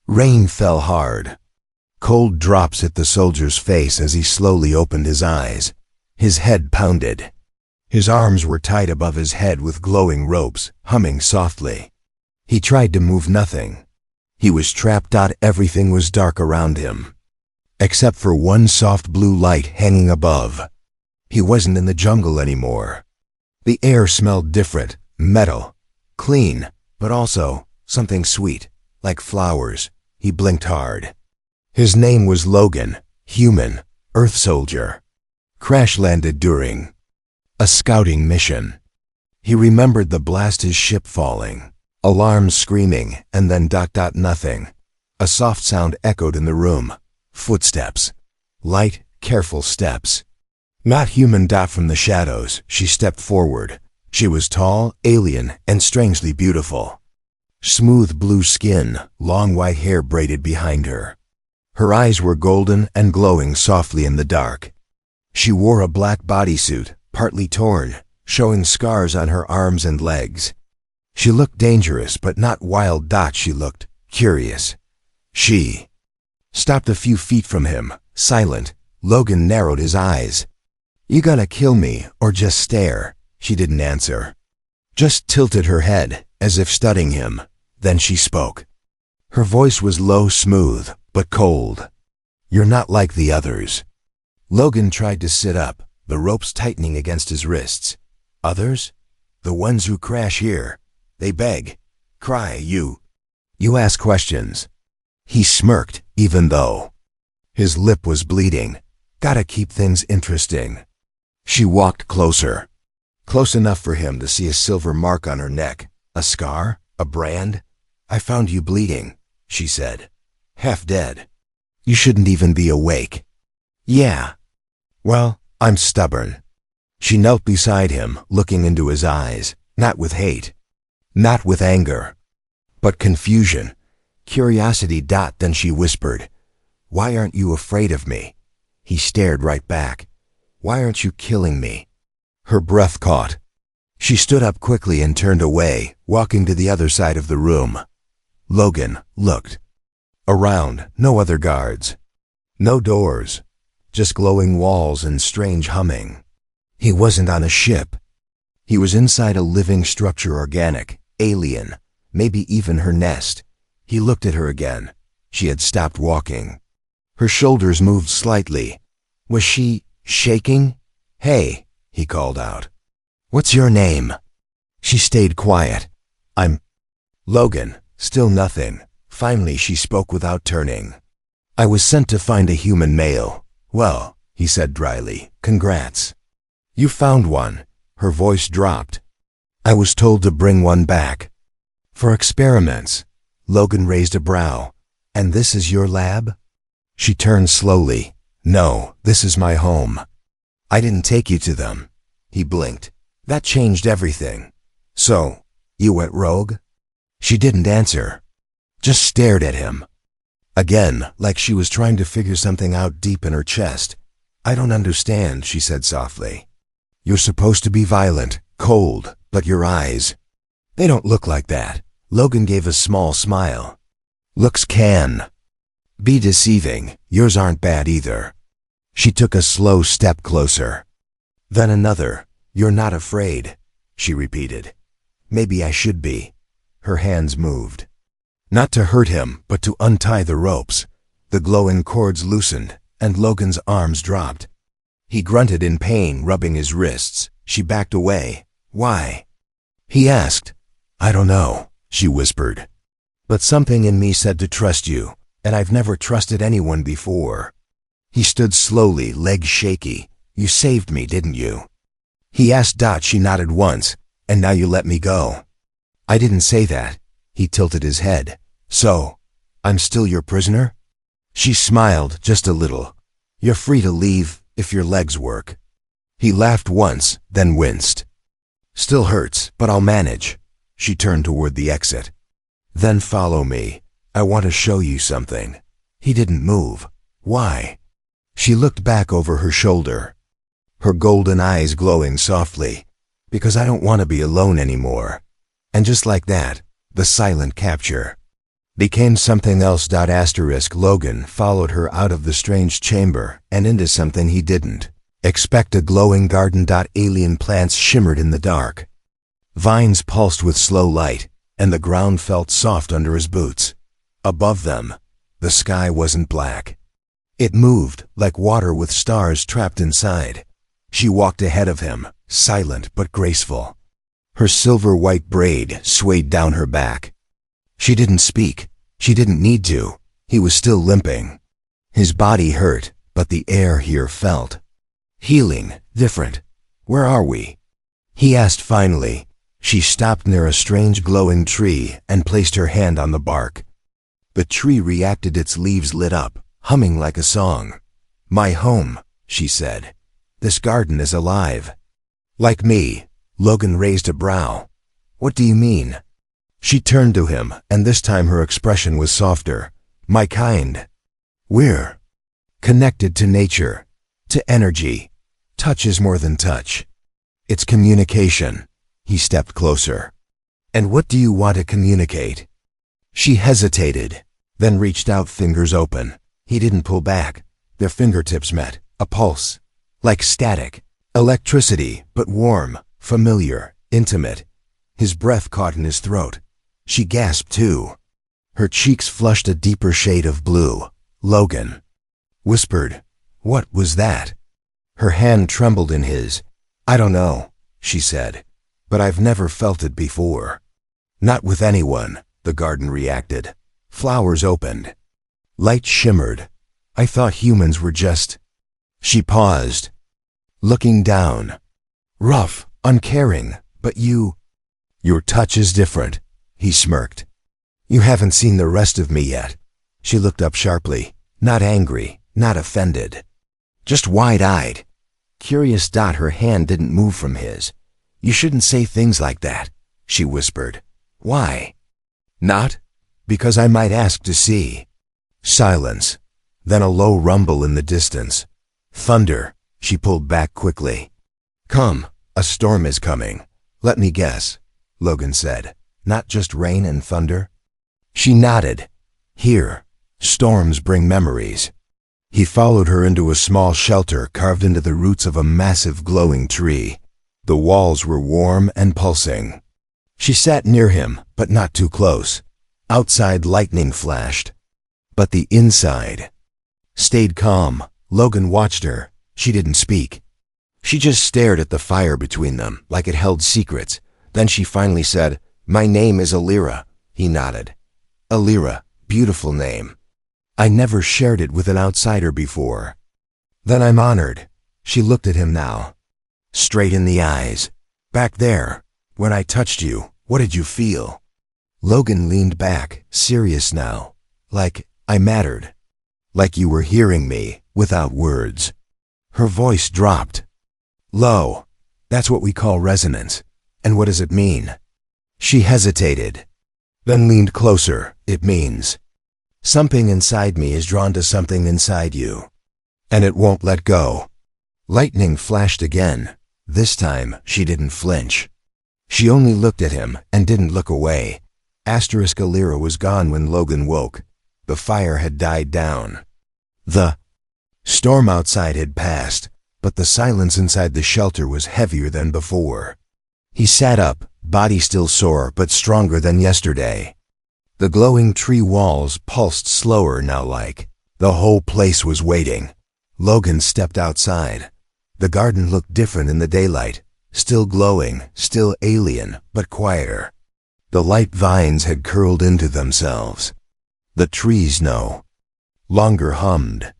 Rain fell hard. Cold drops hit the soldier's face as he slowly opened his eyes. His head pounded. His arms were tied above his head with glowing ropes, humming softly. He tried to move nothing. He was trapped. Everything was dark around him, except for one soft blue light hanging above. He wasn't in the jungle anymore. The air smelled different, metal, clean, but also something sweet, like flowers. He blinked hard. His name was Logan, human, Earth soldier. Crash-landed during a scouting mission. He remembered the blast, his ship falling, alarms screaming, and then nothing. A soft sound echoed in the room. Footsteps. Light, careful steps. Not human. From the shadows, she stepped forward. She was tall, alien, and strangely beautiful. Smooth blue skin, long white hair braided behind her. Her eyes were golden and glowing softly in the dark. She wore a black bodysuit, partly torn, showing scars on her arms and legs. She looked dangerous, but not wild. She looked curious. She stopped a few feet from him, silent. Logan narrowed his eyes. "You gonna kill me or just stare?" She didn't answer, just tilted her head, as if studying him. Then she spoke. Her voice was low, smooth, but cold. "You're not like the others." Logan tried to sit up, the ropes tightening against his wrists. "Others? The ones who crash here. They beg, cry, you ask questions." He smirked, even though his lip was bleeding. "Gotta keep things interesting." She walked closer, close enough for him to see a silver mark on her neck. A scar? A brand? "I found you bleeding," she said. "Half dead. You shouldn't even be awake." "Yeah. Well, I'm stubborn." She knelt beside him, looking into his eyes, not with hate, not with anger, but confusion, curiosity. Then she whispered, "Why aren't you afraid of me?" He stared right back. "Why aren't you killing me?" Her breath caught. She stood up quickly and turned away, walking to the other side of the room. Logan looked around. No other guards. No doors. Just glowing walls and strange humming. He wasn't on a ship. He was inside a living structure, organic, alien, maybe even her nest. He looked at her again. She had stopped walking. Her shoulders moved slightly. Was she shaking? "Hey," he called out. "What's your name?" She stayed quiet. "I'm Logan." Still nothing. Finally she spoke without turning. "I was sent to find a human male." "Well," he said dryly, "congrats. You found one." Her voice dropped. "I was told to bring one back. For experiments." Logan raised a brow. "And this is your lab?" She turned slowly. "No, this is my home. I didn't take you to them." He blinked. "That changed everything." "So, you went rogue?" She didn't answer, just stared at him. Again, like she was trying to figure something out deep in her chest. "I don't understand," she said softly. "You're supposed to be violent, cold, but your eyes, they don't look like that." Logan gave a small smile. "Looks can be deceiving. Yours aren't bad either." She took a slow step closer. Then another. "You're not afraid," she repeated. "Maybe I should be." Her hands moved. Not to hurt him, but to untie the ropes. The glowing cords loosened, and Logan's arms dropped. He grunted in pain, rubbing his wrists. She backed away. "Why?" he asked. "I don't know," she whispered. "But something in me said to trust you, and I've never trusted anyone before." He stood slowly, legs shaky. "You saved me, didn't you?" he asked. She nodded once. "And now you let me go." "I didn't say that." He tilted his head. "So, I'm still your prisoner?" She smiled, just a little. "You're free to leave, if your legs work." He laughed once, then winced. "Still hurts, but I'll manage." She turned toward the exit. "Then follow me. I want to show you something." He didn't move. "Why?" She looked back over her shoulder, her golden eyes glowing softly. "Because I don't want to be alone anymore." And just like that, the silent capture. became something else. Logan followed her out of the strange chamber and into something he didn't expect, a glowing garden. Alien plants shimmered in the dark. Vines pulsed with slow light, and the ground felt soft under his boots. Above them, the sky wasn't black. It moved like water with stars trapped inside. She walked ahead of him, silent but graceful. Her silver-white braid swayed down her back. She didn't speak. She didn't need to. He was still limping. His body hurt, but the air here felt healing, different. "Where are we?" he asked finally. She stopped near a strange glowing tree and placed her hand on the bark. The tree reacted, its leaves lit up, humming like a song. "My home," she said. "This garden is alive." "Like me." Logan raised a brow. "What do you mean?" She turned to him, and this time her expression was softer. "My kind. We're connected to nature, to energy. Touch is more than touch. It's communication." He stepped closer. "And what do you want to communicate?" She hesitated, then reached out, fingers open. He didn't pull back. Their fingertips met, a pulse, like static, electricity, but warm, familiar, intimate. His breath caught in his throat. She gasped too. Her cheeks flushed a deeper shade of blue. Logan whispered, "What was that?" Her hand trembled in his. "I don't know," she said, "but I've never felt it before." "Not with anyone," the garden reacted. Flowers opened. Light shimmered. "I thought humans were just—" She paused, looking down. "Rough, uncaring, but your touch is different," he smirked. "You haven't seen the rest of me yet." She looked up sharply, not angry, not offended, just wide-eyed, curious. Her hand didn't move from his. "You shouldn't say things like that," she whispered. "Why?" "Not? Because I might ask to see." Silence, then a low rumble in the distance. "Thunder." She pulled back quickly. "Come, a storm is coming." "Let me guess," Logan said. "Not just rain and thunder?" She nodded. "Here, storms bring memories." He followed her into a small shelter carved into the roots of a massive glowing tree. The walls were warm and pulsing. She sat near him, but not too close. Outside, lightning flashed, but the inside stayed calm. Logan watched her. She didn't speak. She just stared at the fire between them, like it held secrets. Then she finally said, "My name is Alira." He nodded. "Alira, beautiful name. I never shared it with an outsider before." "Then I'm honored." She looked at him now, straight in the eyes. "Back there, when I touched you, what did you feel?" Logan leaned back, serious now. "Like I mattered. Like you were hearing me, without words." Her voice dropped. "Low. That's what we call resonance. And what does it mean?" She hesitated, then leaned closer. "It means something inside me is drawn to something inside you, and it won't let go." Lightning flashed again. This time, she didn't flinch. She only looked at him and didn't look away. Alira was gone when Logan woke. The fire had died down. The storm outside had passed, but the silence inside the shelter was heavier than before. He sat up, body still sore but stronger than yesterday. The glowing tree walls pulsed slower now, like the whole place was waiting. Logan stepped outside. The garden looked different in the daylight, still glowing, still alien, but quieter. The light vines had curled into themselves. The trees no longer hummed.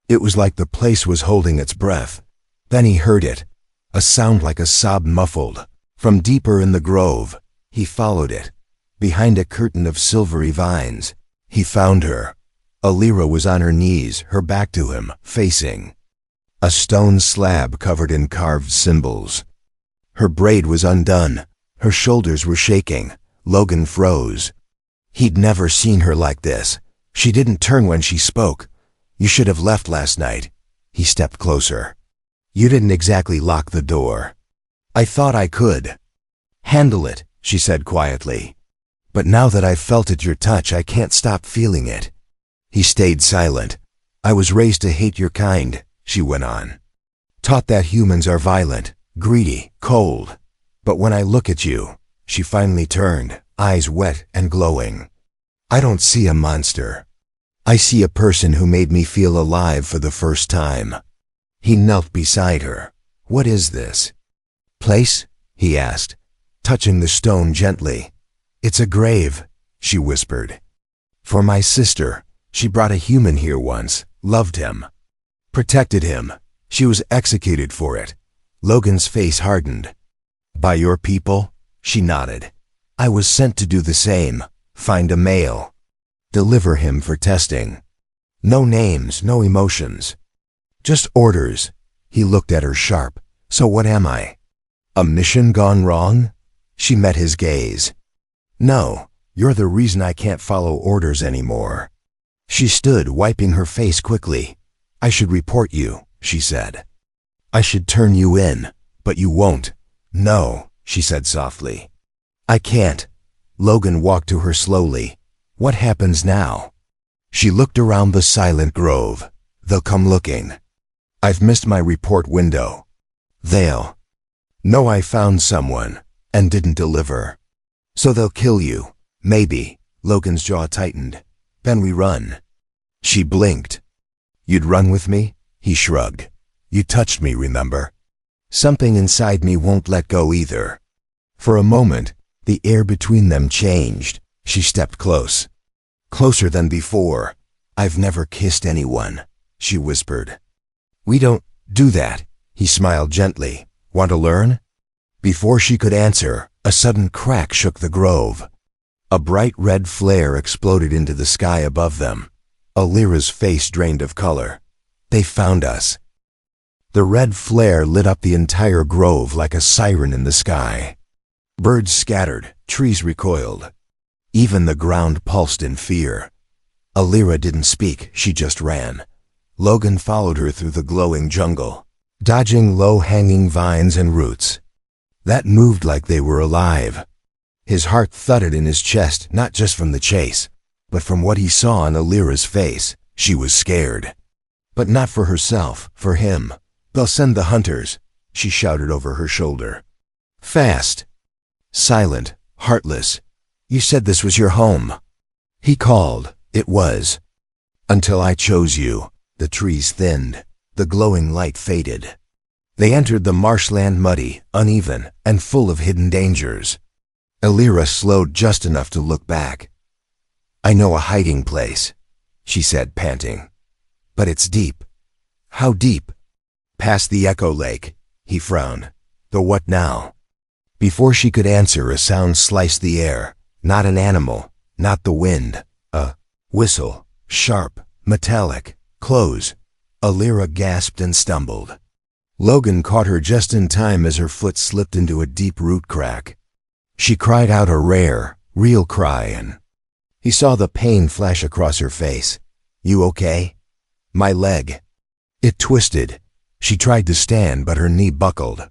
It was like the place was holding its breath. Then he heard it, a sound like a sob muffled, from deeper in the grove. He followed it. Behind a curtain of silvery vines, he found her. Alira was on her knees, her back to him, facing a stone slab covered in carved symbols. Her braid was undone. Her shoulders were shaking. Logan froze. He'd never seen her like this. She didn't turn when she spoke. "You should have left last night." He stepped closer. "You didn't exactly lock the door." "I thought I could handle it," she said quietly. But now that I've felt at your touch, I can't stop feeling it." He stayed silent. "I was raised to hate your kind," she went on. "Taught that humans are violent, greedy, cold. But when I look at you," she finally turned, eyes wet and glowing, "I don't see a monster. I see a person who made me feel alive for the first time." He knelt beside her. "What is this place?" he asked, touching the stone gently. "It's a grave," she whispered. "For my sister. She brought a human here once, loved him, protected him. She was executed for it." Logan's face hardened. "By your people?" She nodded. "I was sent to do the same, find a male, deliver him for testing. No names, no emotions. Just orders." He looked at her sharp. "So what am I? A mission gone wrong?" She met his gaze. "No, you're the reason I can't follow orders anymore." She stood, wiping her face quickly. "I should report you," she said. "I should turn you in, but you won't." "No," she said softly. "I can't." Logan walked to her slowly. "What happens now?" She looked around the silent grove. "They'll come looking. I've missed my report window. They'll know I found someone and didn't deliver. So they'll kill you. Maybe." Logan's jaw tightened. "Then we run." She blinked. "You'd run with me?" He shrugged. "You touched me, remember? Something inside me won't let go either." For a moment, the air between them changed. She stepped close. Closer than before. "I've never kissed anyone," she whispered. "We don't do that." He smiled gently. "Want to learn?" Before she could answer, a sudden crack shook the grove. A bright red flare exploded into the sky above them. Alira's face drained of color. "They found us." The red flare lit up the entire grove like a siren in the sky. Birds scattered, trees recoiled. Even the ground pulsed in fear. Alira didn't speak, she just ran. Logan followed her through the glowing jungle, dodging low-hanging vines and roots that moved like they were alive. His heart thudded in his chest, not just from the chase, but from what he saw on Alira's face. She was scared. But not for herself, for him. "They'll send the hunters," she shouted over her shoulder. "Fast." Silent, heartless. "You said this was your home." He called. It was. "Until I chose you." The trees thinned. The glowing light faded. They entered the marshland, muddy, uneven, and full of hidden dangers. Alira slowed just enough to look back. "I know a hiding place," she said, panting. "But it's deep." "How deep?" "Past the Echo Lake." He frowned. "The what now?" Before she could answer, a sound sliced the air. Not an animal, not the wind. A whistle, sharp, metallic, close. Alira gasped and stumbled. Logan caught her just in time as her foot slipped into a deep root crack. She cried out a rare, real cry, and he saw the pain flash across her face. "You okay?" "My leg." It twisted. She tried to stand, but her knee buckled.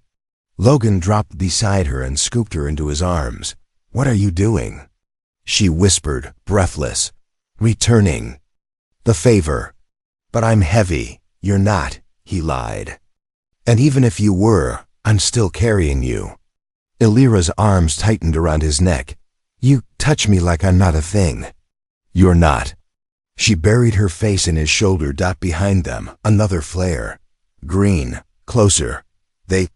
Logan dropped beside her and scooped her into his arms. "What are you doing?" She whispered, breathless. "Returning the favor." "But I'm heavy." "You're not," he lied. "And even if you were, I'm still carrying you." Alira's arms tightened around his neck. "You touch me like I'm not a thing." "You're not." She buried her face in his shoulder. Behind them, another flare. Green, closer. They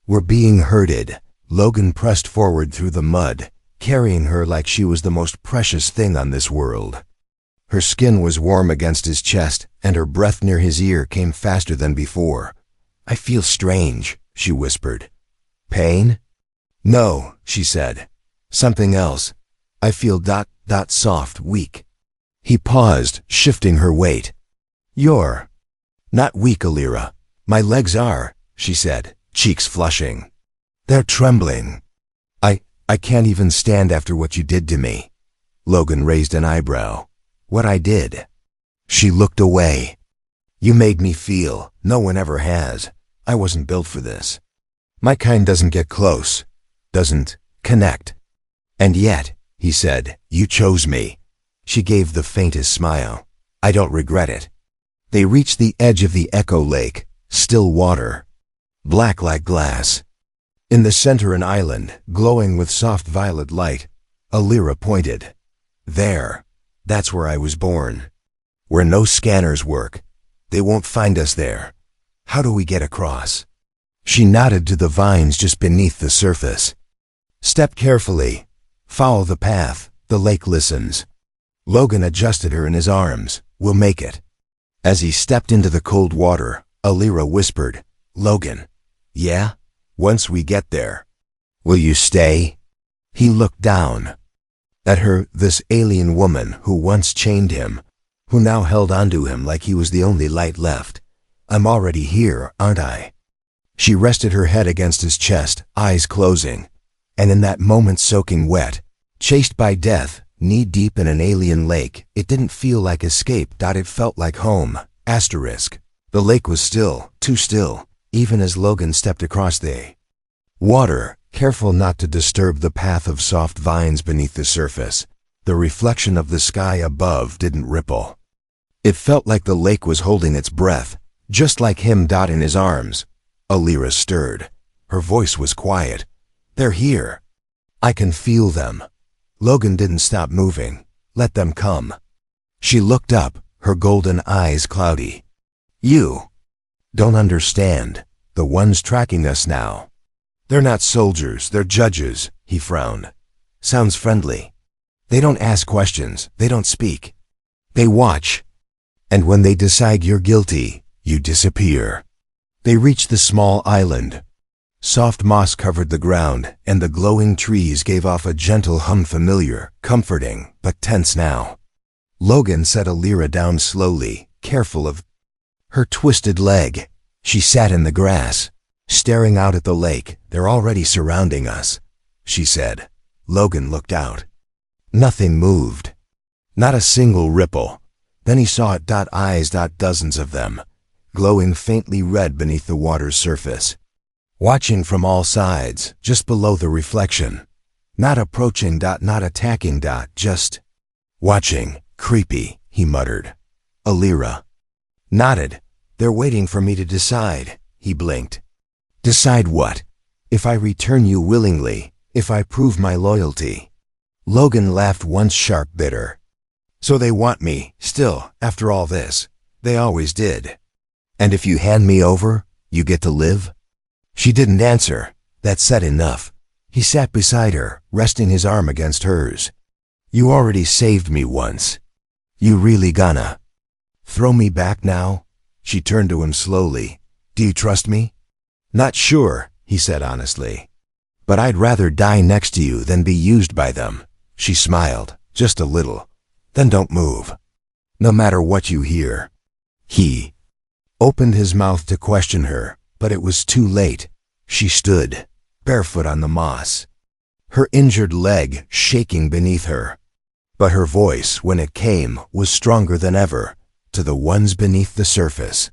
were being herded. Logan pressed forward through the mud, carrying her like she was the most precious thing on this world. Her skin was warm against his chest, and her breath near his ear came faster than before. "I feel strange," she whispered. "Pain?" "No," she said. "Something else. I feel soft, weak." He paused, shifting her weight. "You're not weak, Alira." "My legs are," she said, cheeks flushing. "They're trembling. I can't even stand after what you did to me." Logan raised an eyebrow. "What I did?" She looked away. "You made me feel. No one ever has. I wasn't built for this. My kind doesn't get close, doesn't connect. And yet, he said. You chose me. She gave the faintest smile. I don't regret it. They reached the edge of the Echo Lake, still water, black like glass. In the center an island, glowing with soft violet light. Alira pointed. There. That's where I was born. Where no scanners work. They won't find us there. How do we get across? She nodded to the vines just beneath the surface. Step carefully. Follow the path. The lake listens. Logan adjusted her in his arms. We'll make it. As he stepped into the cold water, Alira whispered, Logan. Yeah? Once we get there. Will you stay? He looked down at her, this alien woman who once chained him, who now held onto him like he was the only light left. I'm already here, aren't I? She rested her head against his chest, eyes closing. And in that moment soaking wet, chased by death, knee-deep in an alien lake, it didn't feel like escape. It felt like home. Asterisk. The lake was still, too still, even as Logan stepped across the water, careful not to disturb the path of soft vines beneath the surface. The reflection of the sky above didn't ripple. It felt like the lake was holding its breath, just like him. In his arms. Alira stirred. Her voice was quiet. They're here. I can feel them. Logan didn't stop moving. Let them come. She looked up, her golden eyes cloudy. You don't understand. The ones tracking us now. They're not soldiers, they're judges, he frowned. Sounds friendly. They don't ask questions, they don't speak. They watch. And when they decide you're guilty, you disappear. They reached the small island. Soft moss covered the ground, and the glowing trees gave off a gentle hum, familiar, comforting, but tense now. Logan set Alira down slowly, careful of her twisted leg. She sat in the grass, staring out at the lake. They're already surrounding us, she said. Logan looked out. Nothing moved. Not a single ripple. Then he saw it. Eyes. Dozens of them, glowing faintly red beneath the water's surface. Watching from all sides, just below the reflection. Not approaching. Not attacking. Just watching. Creepy, he muttered. Alira nodded. They're waiting for me to decide, he blinked. Decide what? If I return you willingly, if I prove my loyalty. Logan laughed once, sharp, bitter. So they want me, still, after all this. They always did. And if you hand me over, you get to live? She didn't answer. That said enough. He sat beside her, resting his arm against hers. You already saved me once. You really gonna throw me back now? She turned to him slowly. Do you trust me? Not sure, he said honestly. But I'd rather die next to you than be used by them. She smiled, just a little. Then don't move. No matter what you hear. He opened his mouth to question her, but it was too late. She stood, barefoot on the moss, her injured leg shaking beneath her. But her voice, when it came, was stronger than ever, to the ones beneath the surface.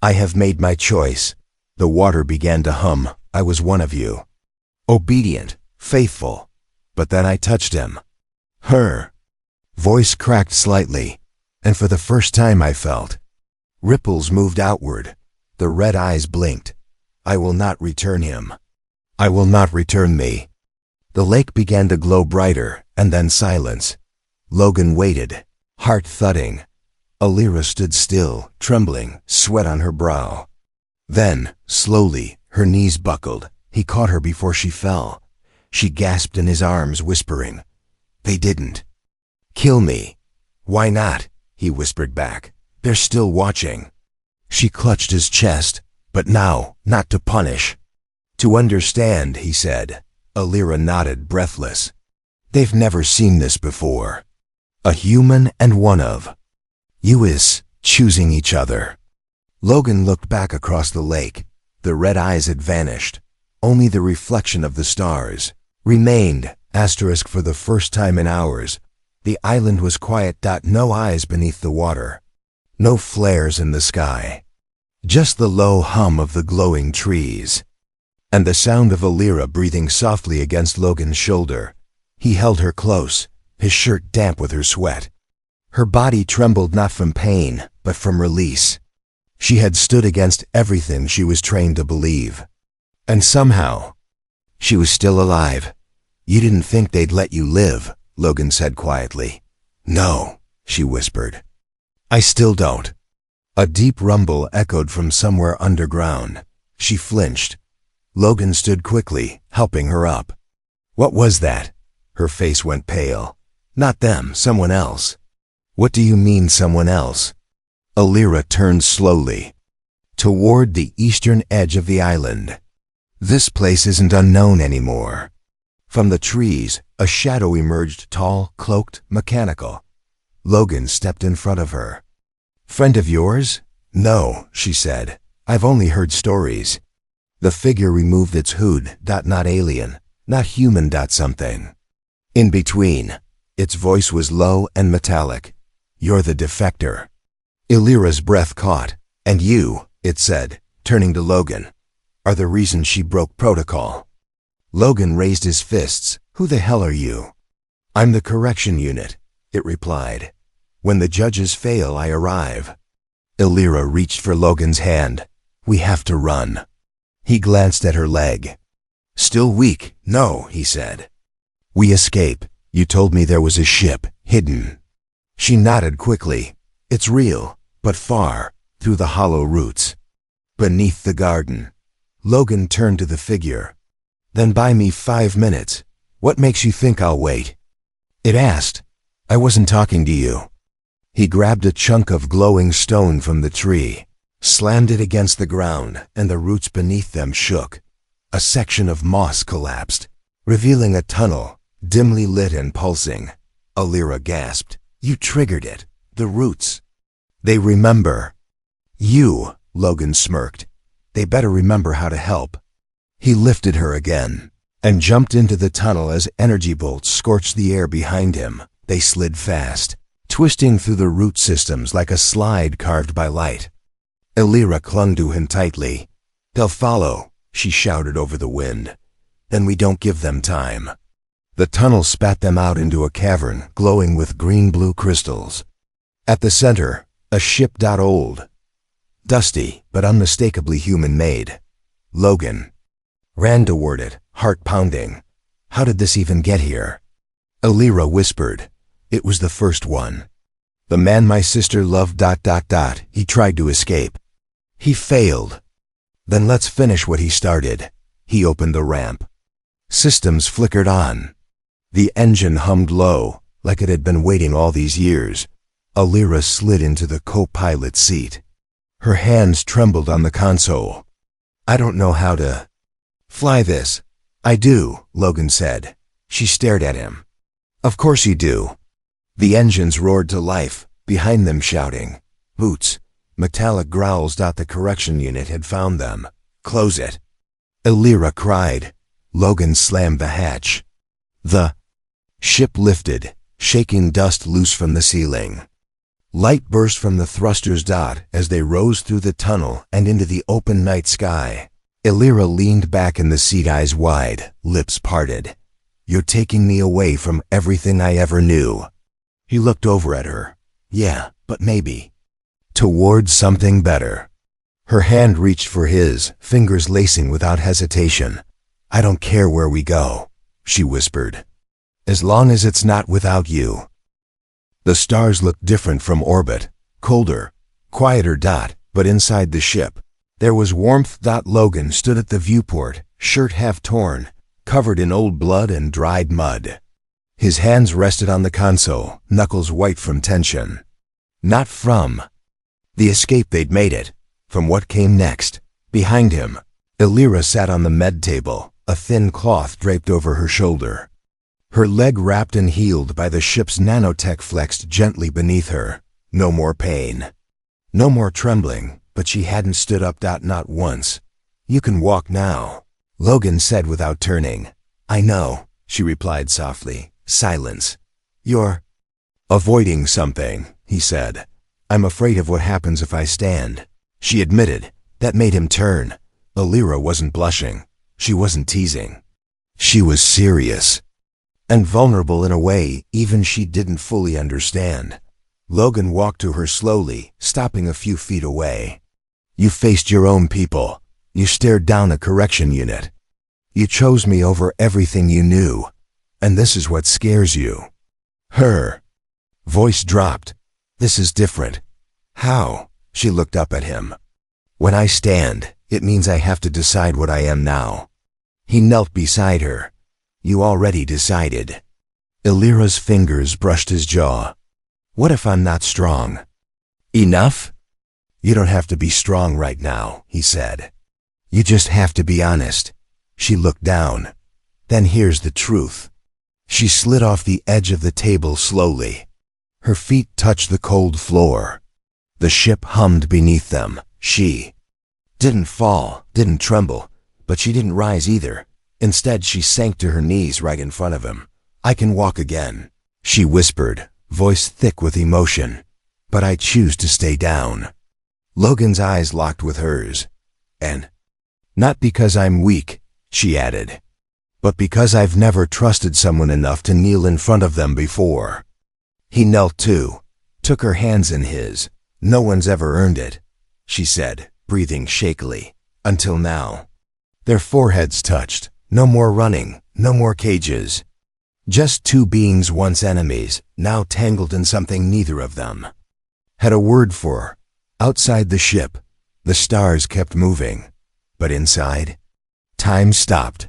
I have made my choice. The water began to hum. I was one of you. Obedient, faithful. But then I touched him. Her voice cracked slightly, and for the first time I felt. Ripples moved outward. The red eyes blinked. I will not return him. I will not return me. The lake began to glow brighter, and then silence. Logan waited, heart thudding. Alira stood still, trembling, sweat on her brow. Then, slowly, her knees buckled. He caught her before she fell. She gasped in his arms, whispering, They didn't kill me. Why not? He whispered back. They're still watching. She clutched his chest, but now, not to punish. To understand, he said. Alira nodded, breathless. They've never seen this before. A human and one of you is choosing each other. Logan looked back across the lake. The red eyes had vanished. Only the reflection of the stars remained. Asterisk for the first time in hours. The island was quiet. No eyes beneath the water. No flares in the sky. Just the low hum of the glowing trees. And the sound of Alira breathing softly against Logan's shoulder. He held her close, his shirt damp with her sweat. Her body trembled not from pain, but from release. She had stood against everything she was trained to believe. And somehow, she was still alive. You didn't think they'd let you live, Logan said quietly. No, she whispered. I still don't. A deep rumble echoed from somewhere underground. She flinched. Logan stood quickly, helping her up. What was that? Her face went pale. Not them, someone else. What do you mean, someone else? Alira turned slowly toward the eastern edge of the island. This place isn't unknown anymore. From the trees, a shadow emerged, tall, cloaked, mechanical. Logan stepped in front of her. Friend of yours? No, she said. I've only heard stories. The figure removed its hood, not alien, not human, something. In between, its voice was low and metallic. You're the defector. Illyra's breath caught. And you, it said, turning to Logan, are the reason she broke protocol. Logan raised his fists. Who the hell are you? I'm the correction unit, it replied. When the judges fail, I arrive. Illyra reached for Logan's hand. We have to run. He glanced at her leg. Still weak? No, he said. We escape. You told me there was a ship, hidden. She nodded quickly. It's real, but far, through the hollow roots. Beneath the garden. Logan turned to the figure. Then buy me 5 minutes. What makes you think I'll wait? It asked. I wasn't talking to you. He grabbed a chunk of glowing stone from the tree, slammed it against the ground, and the roots beneath them shook. A section of moss collapsed, revealing a tunnel, dimly lit and pulsing. Alira gasped. You triggered it. The roots. They remember. You, Logan smirked. They better remember how to help. He lifted her again and jumped into the tunnel as energy bolts scorched the air behind him. They slid fast, twisting through the root systems like a slide carved by light. Alira clung to him tightly. They'll follow, she shouted over the wind. Then we don't give them time. The tunnel spat them out into a cavern glowing with green-blue crystals. At the center, a ship. Old, dusty, but unmistakably human-made. Logan ran toward it, heart pounding. How did this even get here? Alira whispered. It was the first one. The man my sister loved. He tried to escape. He failed. Then let's finish what he started. He opened the ramp. Systems flickered on. The engine hummed low, like it had been waiting all these years. Alira slid into the co-pilot seat. Her hands trembled on the console. I don't know how to fly this. I do, Logan said. She stared at him. Of course you do. The engines roared to life, behind them shouting. Boots, metallic growls. The correction unit had found them. Close it. Alira cried. Logan slammed the hatch. The ship lifted, shaking dust loose from the ceiling. Light burst from the thrusters. As they rose through the tunnel and into the open night sky. Alira leaned back in the seat, eyes wide, lips parted. You're taking me away from everything I ever knew. He looked over at her. Yeah, but maybe. Towards something better. Her hand reached for his, fingers lacing without hesitation. I don't care where we go, she whispered. As long as it's not without you. The stars looked different from orbit, colder, quieter. But inside the ship, there was warmth. Logan stood at the viewport, shirt half torn, covered in old blood and dried mud. His hands rested on the console, knuckles white from tension. Not from the escape. They'd made it. From what came next. Behind him, Alira sat on the med table, a thin cloth draped over her shoulder. Her leg wrapped and healed by the ship's nanotech flexed gently beneath her. No more pain. No more trembling, but she hadn't stood up. Not once. You can walk now, Logan said without turning. I know, she replied softly. Silence. You're avoiding something, he said. I'm afraid of what happens if I stand. She admitted. That made him turn. Alira wasn't blushing. She wasn't teasing. She was serious. and vulnerable in a way even she didn't fully understand. Logan walked to her slowly, stopping a few feet away. You faced your own people. You stared down a correction unit. You chose me over everything you knew. And this is what scares you. Her voice dropped. This is different. How? She looked up at him. When I stand, it means I have to decide what I am now. He knelt beside her. You already decided. Illyra's fingers brushed his jaw. What if I'm not strong? Enough? You don't have to be strong right now, he said. You just have to be honest. She looked down. Then here's the truth. She slid off the edge of the table slowly. Her feet touched the cold floor. The ship hummed beneath them. She didn't fall, didn't tremble, but she didn't rise either. Instead, she sank to her knees right in front of him. I can walk again, she whispered, voice thick with emotion. But I choose to stay down. Logan's eyes locked with hers. And not because I'm weak, she added, but because I've never trusted someone enough to kneel in front of them before. He knelt too, took her hands in his. No one's ever earned it, she said, breathing shakily, until now. Their foreheads touched. No more running, no more cages. Just two beings once enemies, now tangled in something neither of them had a word for. Outside the ship, the stars kept moving. But inside, time stopped,